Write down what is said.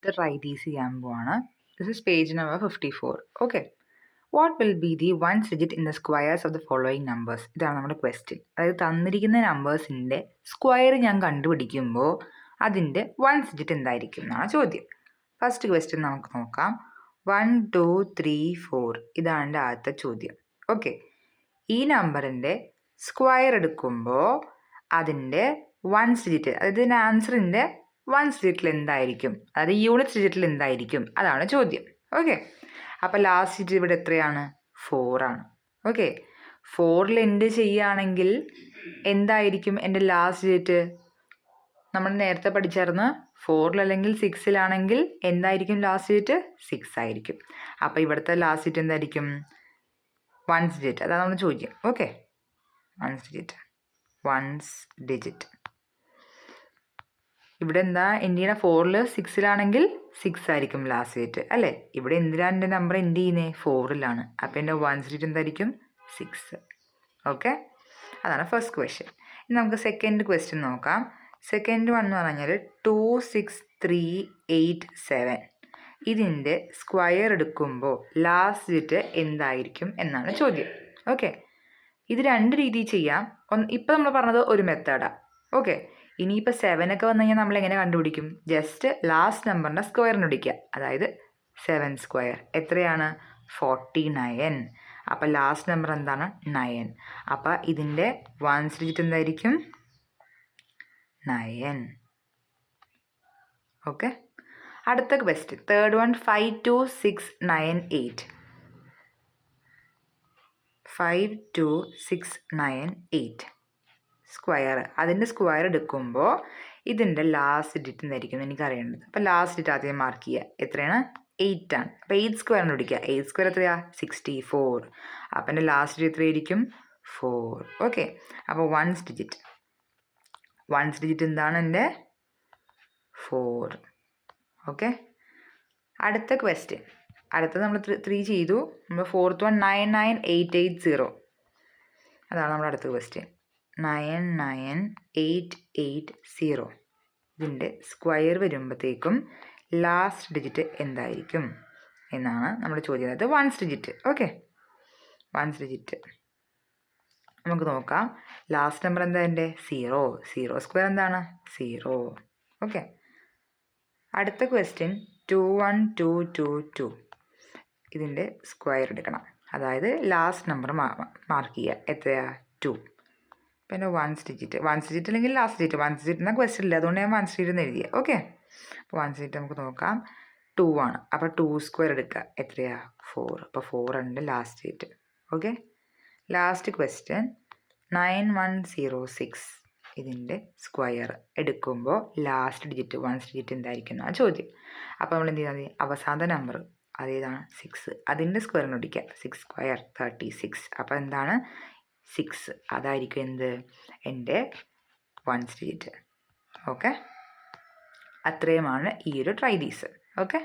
ഇത് try these ചെയ്യാൻ പോവാണ്. This is page number 54. Okay. What will be the ones digit in the squares of the following numbers? ഇതാണ് നമ്മുടെ question. അതായത് തന്നിരിക്കുന്ന നമ്പേഴ്സിൻ്റെ സ്ക്വയർ ഞാൻ കണ്ടുപിടിക്കുമ്പോൾ അതിൻ്റെ വൺസ് ഡിജിറ്റ് എന്തായിരിക്കും എന്നാണ് ചോദ്യം. ഫസ്റ്റ് ക്വസ്റ്റ്യൻ നമുക്ക് നോക്കാം. 1 2 3 4 ഇതാണ് എൻ്റെ ആദ്യത്തെ ചോദ്യം. ഓക്കെ. ഈ നമ്പറിൻ്റെ സ്ക്വയർ എടുക്കുമ്പോൾ അതിൻ്റെ വൺസ് ഡിജിറ്റ്, അതായത് ഇതിൻ്റെ ആൻസറിൻ്റെ വൺസ് ഡിജിറ്റിൽ എന്തായിരിക്കും, അതായത് യൂണിറ്റ് ഡിജിറ്റിൽ എന്തായിരിക്കും, അതാണ് ചോദ്യം. ഓക്കെ. അപ്പോൾ ലാസ്റ്റ് ഡിജിറ്റ് ഇവിടെ എത്രയാണ്? 4 ആണ്. ഓക്കെ. 4ൽ എൻഡ് ചെയ്യുകയാണെങ്കിൽ എന്തായിരിക്കും എൻ്റെ ലാസ്റ്റ് ഡിജിറ്റ്? നമ്മൾ നേരത്തെ പഠിച്ചായിരുന്നു 4ൽ അല്ലെങ്കിൽ 6ലാണെങ്കിൽ എന്തായിരിക്കും ലാസ്റ്റ് ഡിജിറ്റ്? 6 ആയിരിക്കും. അപ്പോൾ ഇവിടുത്തെ ലാസ്റ്റ് ഡിജിറ്റ് എന്തായിരിക്കും? Ones digit. അതാണ് നമ്മൾ ചോദിക്കും. Okay. Ones digit. Ones digit ഇവിടെ എന്താ എൻഡ് ചെയ്യണ? 4ൽ 6ലാണെങ്കിൽ 6 ആയിരിക്കും ലാസ്റ്റ് ഡിജിറ്റ് അല്ലേ? ഇവിടെ എന്തിനാണ് എൻ്റെ നമ്പർ എൻഡ് ചെയ്യുന്നത്? 4ലാണ്. അപ്പോൾ എൻ്റെ വൺസ് ഡിജിറ്റ് എന്തായിരിക്കും? 6. ഓക്കെ. അതാണ് ഫസ്റ്റ് ക്വസ്റ്റ്യൻ. ഇനി നമുക്ക് സെക്കൻഡ് ക്വസ്റ്റ്യൻ നോക്കാം. സെക്കൻഡ് വൺ എന്ന് പറഞ്ഞാൽ 2 6 3 8 7 ഇതിൻ്റെ സ്ക്വയർ എടുക്കുമ്പോൾ ലാസ്റ്റ് ഡിജിറ്റ് എന്തായിരിക്കും എന്നാണ് ചോദ്യം. ഓക്കെ. ഇത് രണ്ട് രീതിയിൽ ചെയ്യാം. ഇപ്പം നമ്മൾ പറഞ്ഞത് ഒരു മെത്തേഡാണ്. ഓക്കെ. ഇനിയിപ്പോൾ 7 ഒക്കെ വന്നു കഴിഞ്ഞാൽ നമ്മൾ എങ്ങനെ കണ്ടുപിടിക്കും? ജസ്റ്റ് ലാസ്റ്റ് നമ്പറിൻ്റെ സ്ക്വയറിന് പിടിക്കുക. അതായത് 7 സ്ക്വയർ എത്രയാണ്? 49. അപ്പോൾ ലാസ്റ്റ് നമ്പർ എന്താണ്? 9. അപ്പോൾ ഇതിൻ്റെ വൺസ് ഡിജിറ്റ് എന്തായിരിക്കും? 9. ഓക്കെ. അടുത്ത ക്വസ്റ്റ്യൻ തേർഡ് വൺ 5 2 6 9 8 5 2 6 9 8 സ്ക്വയർ. അതിൻ്റെ സ്ക്വയർ എടുക്കുമ്പോൾ ഇതിൻ്റെ ലാസ്റ്റ് ഡിജിറ്റ് എന്തായിരിക്കും എനിക്കറിയേണ്ടത്. അപ്പോൾ ലാസ്റ്റ് ഡിജിറ്റ് ആദ്യം മാർക്ക് ചെയ്യുക. എത്രയാണ്? 8 ആണ്. അപ്പോൾ 8 സ്ക്വയറിന് പിടിക്കുക. 8 സ്ക്വയർ എത്രയാണ്? 64. അപ്പോൾ എൻ്റെ ലാസ്റ്റ് ഡിജിറ്റ് എത്രയായിരിക്കും? 4. ഓക്കെ. അപ്പോൾ വൺസ് ഡിജിറ്റ് എന്താണ് എൻ്റെ? 4. ഓക്കെ. അടുത്ത ക്വസ്റ്റ്യൻ. അടുത്തത് നമ്മൾ 3 ചെയ്തു. നമ്മൾ ഫോർത്ത് വൺ 99880 അതാണ് നമ്മുടെ അടുത്ത ക്വസ്റ്റ്യൻ. 99880 ഇതിൻ്റെ സ്ക്വയർ വരുമ്പോഴത്തേക്കും ലാസ്റ്റ് ഡിജിറ്റ് എന്തായിരിക്കും എന്നാണ് നമ്മുടെ ചോദ്യം. അത് ones digit. Okay. Ones digit നമുക്ക് നോക്കാം. ലാസ്റ്റ് നമ്പർ എന്താ എൻ്റെ? 0. 0 സ്ക്വയർ എന്താണ്? 0. ഓക്കെ. അടുത്ത ക്വസ്റ്റ്യൻ 21222 ഇതിൻ്റെ സ്ക്വയർ എടുക്കണം. അതായത് ലാസ്റ്റ് നമ്പർ മാർക്ക് ചെയ്യുക. എത്രയാ? 2. പിന്നെ വൺസ് ഡിജിറ്റ് അല്ലെങ്കിൽ ലാസ്റ്റ് ഡിജിറ്റ്. വൺസ് ഡിജിറ്റ് എന്നാൽ ക്വസ്റ്റ്യൻ ഇല്ല, അതുകൊണ്ട് ഞാൻ വൺസ് ഡിജിറ്റ് എന്ന് എഴുതിയത്. ഓക്കെ. അപ്പോൾ വൺസ് ഡിജിറ്റ് നമുക്ക് നോക്കാം. 2 ആണ്. അപ്പോൾ 2 സ്ക്വയർ എടുക്കുക. എത്രയാ? 4. അപ്പോൾ 4 ഉണ്ട് last digit. Okay. Last question 9106 ഇതിൻ്റെ സ്ക്വയർ എടുക്കുമ്പോൾ ലാസ്റ്റ് ഡിജിറ്റ് വൺസ് ഡിജിറ്റ് എന്തായിരിക്കും എന്നാണ് ചോദ്യം. അപ്പോൾ നമ്മൾ എന്ത് ചെയ്താൽ മതി? അവസാന നമ്പർ അതേതാണ്? 6. അതിൻ്റെ സ്ക്വയറിന് പിടിക്കുക. 6 സ്ക്വയർ 36. അപ്പോൾ എന്താണ്? 6. അതായിരിക്കും എന്ത്? എൻ്റെ വൺസ് ഡിജിറ്റ്. ഓക്കെ. അത്രയുമാണ് ഈ ഒരു ട്രൈ ദീസ്. ഓക്കെ.